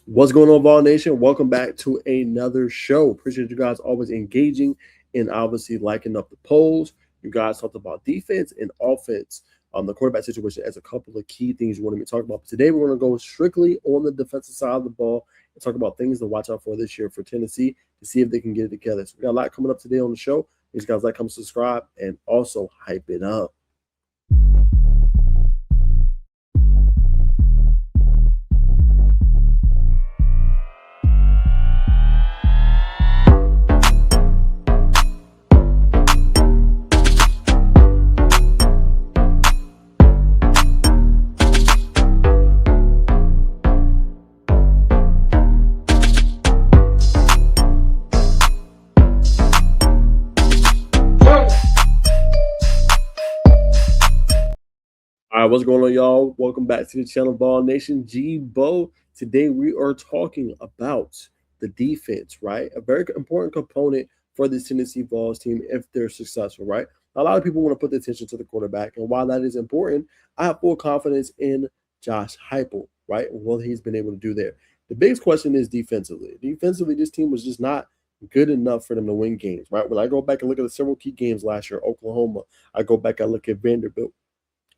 What's going on, Vol Nation? Welcome back to another show. Appreciate you guys always engaging and obviously liking up the polls. You guys talked about defense and offense, the quarterback situation as a couple of key things you wanted me to talk about. But today we're going to go strictly on the defensive side of the ball and talk about things to watch out for this year for Tennessee to see if they can get it together. So we got a lot coming up today on the show. These guys like, come subscribe, and also hype it up. All right, what's going on, y'all? Welcome back to the channel, Ball Nation. G Bo. Today we are talking about the defense, right? A very important component for this Tennessee Vols team if they're successful, right? A lot of people want to put the attention to the quarterback, and while that is important, I have full confidence in Josh Heupel, right? And what he's been able to do there. The biggest question is defensively. Defensively, this team was just not good enough for them to win games, right? When I go back and look at the several key games last year, Oklahoma, I go back and look at Vanderbilt.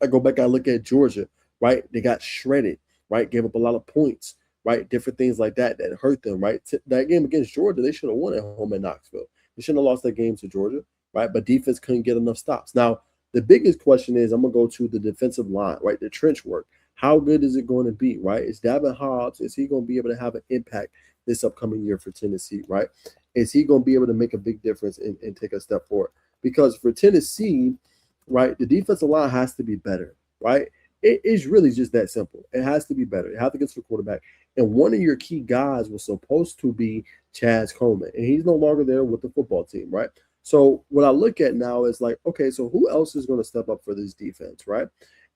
I go back, I look at Georgia, right? They got shredded, right? Gave up a lot of points, right? Different things like that that hurt them, right? That game against Georgia, they should have won at home in Knoxville. They shouldn't have lost that game to Georgia, right? But defense couldn't get enough stops. Now, the biggest question is I'm going to go to the defensive line, right? The trench work. How good is it going to be, right? Is Davin Hobbs, is he going to be able to have an impact this upcoming year for Tennessee, right? Is he going to be able to make a big difference and take a step forward? Because for Tennessee, right, the defensive line has to be better, right? It is really just that simple. It has to be better. It has to get to the quarterback. And one of your key guys was supposed to be Chaz Coleman, and he's no longer there with the football team, right? So what I look at now is like, okay, so who else is going to step up for this defense, right?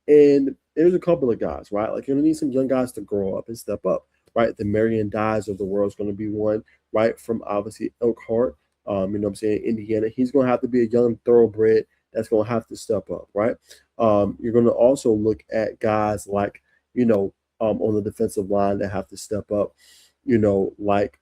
And there's a couple of guys, right? Like you're going to need some young guys to grow up and step up, right? The Marion Dyes of the world is going to be one, right? From obviously Elkhart, you know what I'm saying, Indiana. He's going to have to be a young thoroughbred that's going to have to step up, right? You're going to also look at guys like, on the defensive line that have to step up, like,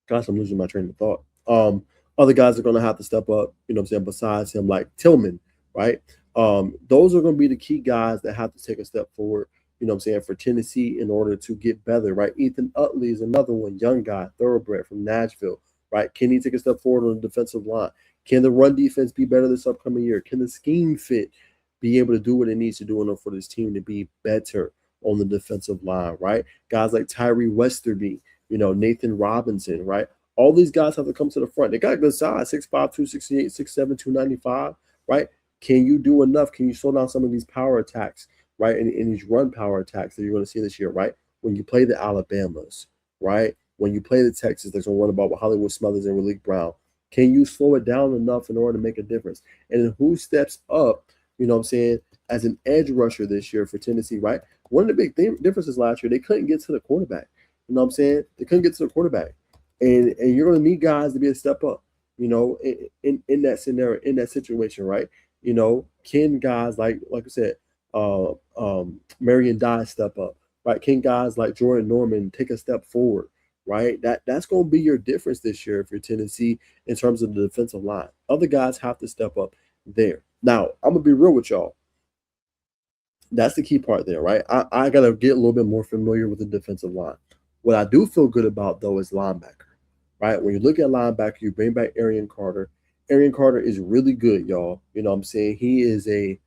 gosh, I'm losing my train of thought. Other guys are going to have to step up, you know what I'm saying, besides him, like Tillman, right? Those are going to be the key guys that have to take a step forward, you know what I'm saying, for Tennessee in order to get better, right? Ethan Utley is another one, young guy, thoroughbred from Nashville, right? Can he take a step forward on the defensive line? Can the run defense be better this upcoming year? Can the scheme fit be able to do what it needs to do in order for this team to be better on the defensive line, right? Guys like Tyree Westerby, Nathan Robinson, right? All these guys have to come to the front. They got good size, 6'5", 268, 6'7", 295, right? Can you do enough? Can you slow down some of these power attacks, right? And these run power attacks that you're going to see this year, right? When you play the Alabamas, right? When you play the Texas, there's going to run about with Hollywood Smothers and Malik Brown. Can you slow it down enough in order to make a difference? And then who steps up, you know what I'm saying, as an edge rusher this year for Tennessee, right? One of the big differences last year, they couldn't get to the quarterback. You know what I'm saying? They couldn't get to the quarterback. And you're going to need guys to be a step up, in that scenario, in that situation, right? Can guys like I said, Marion Dye step up, right? Can guys like Jordan Norman take a step forward, right? That's going to be your difference this year for Tennessee in terms of the defensive line. Other guys have to step up there. Now, I'm gonna be real with y'all. That's the key part there, right? I gotta get a little bit more familiar with the defensive line. What I do feel good about though is linebacker, right? When you look at linebacker, you bring back Arian Carter. Arian Carter is really good, y'all. You know what I'm saying? He is a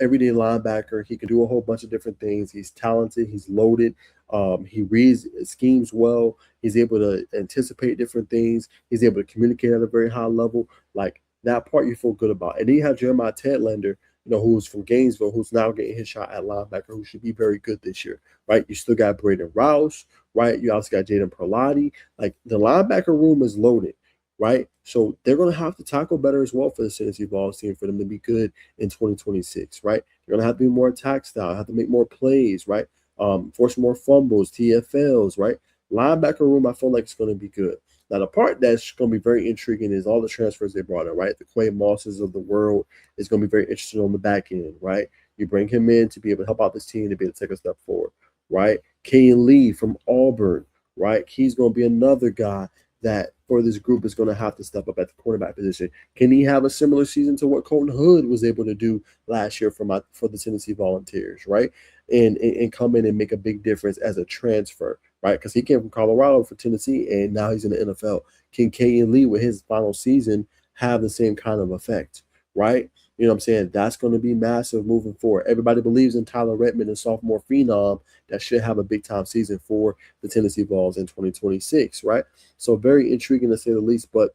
everyday linebacker. He can do a whole bunch of different things. He's talented. He's loaded. He reads schemes well. He's able to anticipate different things. He's able to communicate at a very high level. Like that part, you feel good about. And then you have Jeremiah Tedlander, who's from Gainesville, who's now getting his shot at linebacker, who should be very good this year, right? You still got Braden Rouse, right? You also got Jaden Perlotti. Like the linebacker room is loaded, right? So they're going to have to tackle better as well for the Tennessee Vols team for them to be good in 2026, right? They're going to have to be more attack style, have to make more plays, right? Force more fumbles, TFLs, right? Linebacker room, I feel like it's going to be good. Now, the part that's going to be very intriguing is all the transfers they brought in, right? The Quay Mosses of the world is going to be very interesting on the back end, right? You bring him in to be able to help out this team to be able to take a step forward, right? Kayin Lee from Auburn, right? He's going to be another guy that for this group is going to have to step up at the quarterback position. Can he have a similar season to what Colton Hood was able to do last year for the Tennessee Volunteers, right? And come in and make a big difference as a transfer, right? Because he came from Colorado for Tennessee and now he's in the NFL. Can Kayin Lee with his final season have the same kind of effect, right? You know what I'm saying? That's going to be massive moving forward. Everybody believes in Tyler Redmond, a sophomore phenom that should have a big time season for the Tennessee Vols in 2026, right? So very intriguing to say the least, but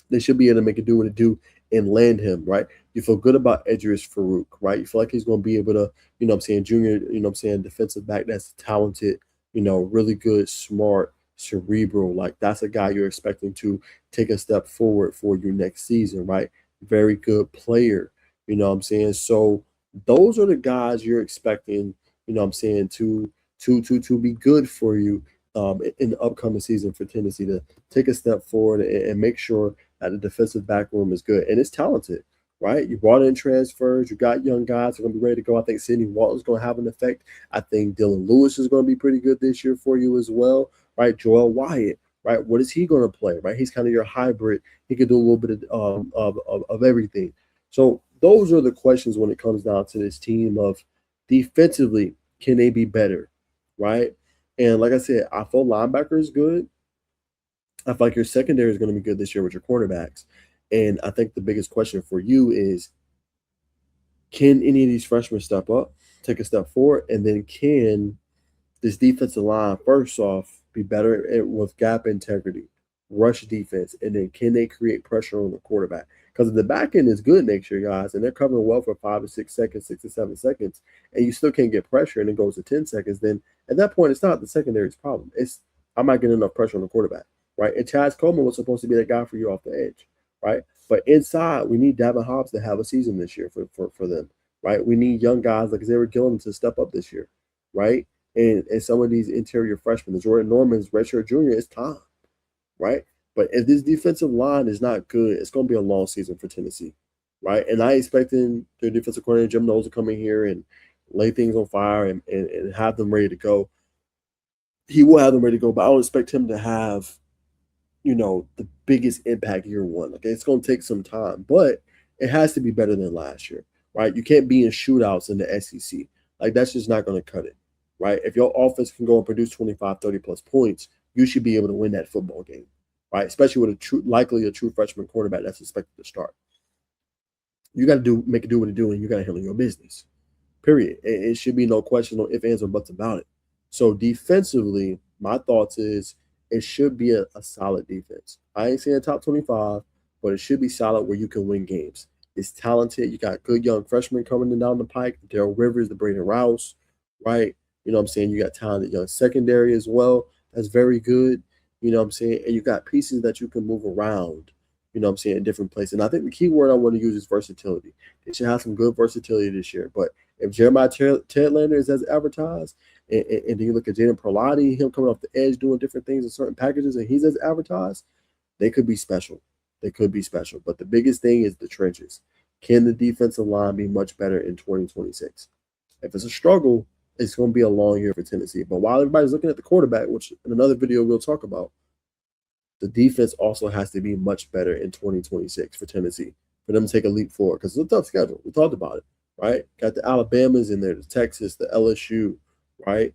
they should be able to make it do what it do and land him, right? You feel good about Edris Farouk, right? You feel like he's going to be able to, you know what I'm saying, junior, you know what I'm saying, defensive back that's talented, you know, really good, smart, cerebral. Like that's a guy you're expecting to take a step forward for you next season, right? Very good player, you know what I'm saying? So those are the guys you're expecting, you know what I'm saying, to be good for you in the upcoming season for Tennessee to take a step forward and make sure that the defensive back room is good and it's talented, right? You brought in transfers, you got young guys who are going to be ready to go. I think Sidney Walton's going to have an effect. I think Dylan Lewis is going to be pretty good this year for you as well, right? Joel Wyatt, right? What is he going to play, right? He's kind of your hybrid. He can do a little bit of everything. So those are the questions when it comes down to this team of defensively, can they be better, right? And like I said, I feel linebacker is good. I feel like your secondary is going to be good this year with your cornerbacks. And I think the biggest question for you is, can any of these freshmen step up, take a step forward, and then can this defensive line, first off, be better with gap integrity, rush defense, and then can they create pressure on the quarterback? Because the back end is good next year, guys, and they're covering well for 5 to 6 seconds, 6 to 7 seconds, and you still can't get pressure, and it goes to 10 seconds. Then at that point, it's not the secondary's problem. It's I'm not getting enough pressure on the quarterback, right? And Chaz Coleman was supposed to be that guy for you off the edge, right? But inside, we need Davin Hobbs to have a season this year for them, right? We need young guys like Xavier Gillen to step up this year, right? And some of these interior freshmen, the Jordan Norman's redshirt junior, it's time, right? But if this defensive line is not good, it's going to be a long season for Tennessee, right? And I expecting their defensive coordinator Jim Knowles to come in here and lay things on fire and have them ready to go. He will have them ready to go, but I don't expect him to have, you know, the biggest impact year one. Like it's going to take some time, but it has to be better than last year, right? You can't be in shootouts in the SEC. Like that's just not going to cut it, right? If your offense can go and produce 25, 30 plus points, you should be able to win that football game, right? Especially with likely a true freshman quarterback that's expected to start. You got to make it do what it do, and you got to handle your business. Period. It should be no question, no ifs, ands, or buts about it. So defensively, my thoughts is it should be a solid defense. I ain't saying top 25, but it should be solid where you can win games. It's talented. You got good young freshmen coming down the pike. Darrell Rivers, the Braden Rouse, right? You know what I'm saying? You got talented young secondary as well. That's very good. You know what I'm saying? And you got pieces that you can move around, you know what I'm saying, in different places. And I think the key word I want to use is versatility. They should have some good versatility this year. But if Jeremiah Tedlander is as advertised, and then you look at Jaden Perlotti, him coming off the edge doing different things in certain packages, and he's as advertised, they could be special. They could be special. But the biggest thing is the trenches. Can the defensive line be much better in 2026? If it's a struggle, it's going to be a long year for Tennessee. But while everybody's looking at the quarterback, which in another video we'll talk about, the defense also has to be much better in 2026 for Tennessee, for them to take a leap forward. Because it's a tough schedule. We talked about it, right? Got the Alabamas in there, the Texas, the LSU, right?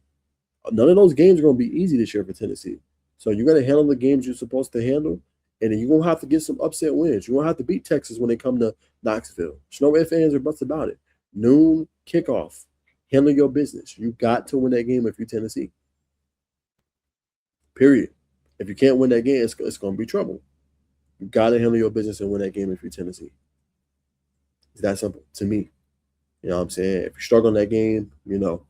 None of those games are going to be easy this year for Tennessee. So you got to handle the games you're supposed to handle, and then you're going to have to get some upset wins. You're going to have to beat Texas when they come to Knoxville. There's no ifs, ands, or buts about it. Noon kickoff. Handle your business. You got to win that game if you're Tennessee. Period. If you can't win that game, it's going to be trouble. You got to handle your business and win that game if you're Tennessee. It's that simple to me. You know what I'm saying? If you struggle in that game, you know,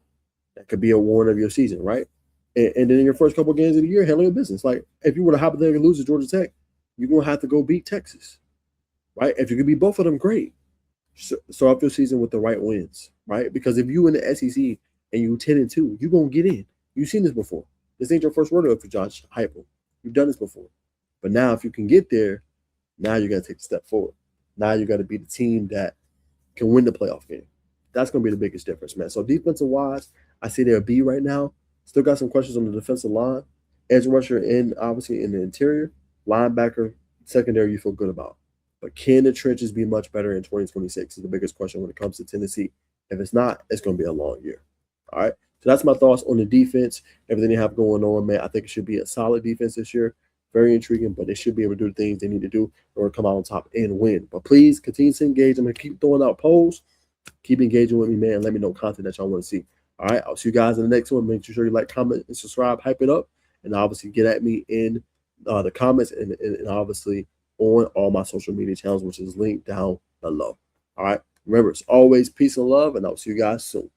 that could be a warning of your season, right? And then in your first couple of games of the year, handle your business. Like if you were to hypothetically lose to Georgia Tech, you're going to have to go beat Texas, right? If you could beat both of them, great. Start off your season with the right wins, right? Because if you in the SEC and you 10-2, you're going to get in. You've seen this before. This ain't your first rodeo for Josh Heupel. You've done this before. But now if you can get there, now you got to take a step forward. Now you got to be the team that can win the playoff game. That's going to be the biggest difference, man. So defensive-wise, I see they're a B right now. Still got some questions on the defensive line. Edge rusher and obviously in the interior. Linebacker, secondary, you feel good about. But can the trenches be much better in 2026 is the biggest question when it comes to Tennessee. If it's not, it's going to be a long year. All right. So that's my thoughts on the defense, everything they have going on, man. I think it should be a solid defense this year. Very intriguing, but they should be able to do the things they need to do or come out on top and win. But please continue to engage. I'm going to keep throwing out polls. Keep engaging with me, man. Let me know content that y'all want to see. All right. I'll see you guys in the next one. Make sure you like, comment, and subscribe. Hype it up. And obviously get at me in the comments and obviously on all my social media channels, which is linked down below. All right. Remember, it's always peace and love, and I'll see you guys soon.